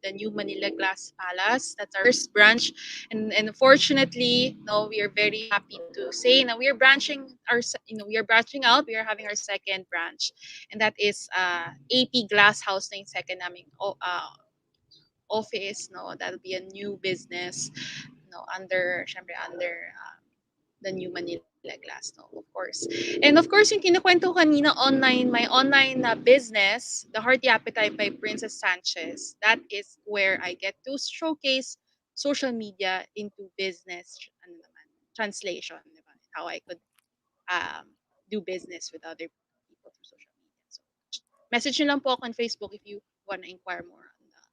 The New Manila Glass Palace. That's our first branch, and fortunately, no, we are very happy to say now we are we are branching out. We are having our second branch, and that is AP Glass House na yung second naming office. No, that'll be a new business. No, syempre under the New Manila Glass, no, of course. And of course, yung kinukwento ko kanina, my online business, The Hearty Appetite by Princess Sanchez, that is where I get to showcase social media into business, ano naman, translation, di ba? How I could do business with other people through social media. So, message nyo lang po ako on Facebook if you want to inquire more on that.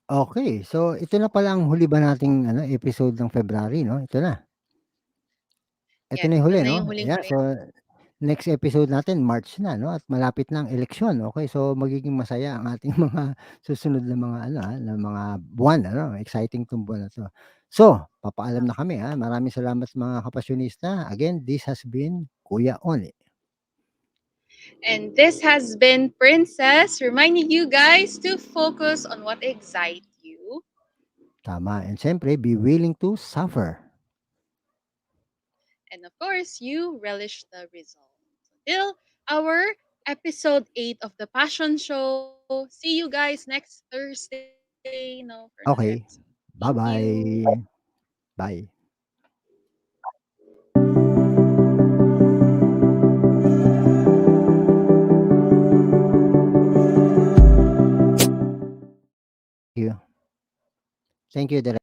Okey, so ito na pala ang huli ba nating episode ng February 'no, ito na. Ito Yes, na yung ito huli na 'no? yung huling Yeah, huli. so next episode natin March na 'no, at malapit na ang eleksyon, okey. So magiging masaya ang ating mga susunod na mga na mga buwan exciting 'tong buwan na 'to. So, papaalam na kami, Maraming salamat sa mga kapasyonista. Again, this has been Kuya Ony. And this has been Princess reminding you guys to focus on what excites you. Tama, and siyempre be willing to suffer. And of course, you relish the results. Until our episode 8 of the Passion Show. See you guys next Thursday, no, for another Okey, episode. Thank you. bye-bye. Bye. You. Thank you, Direk.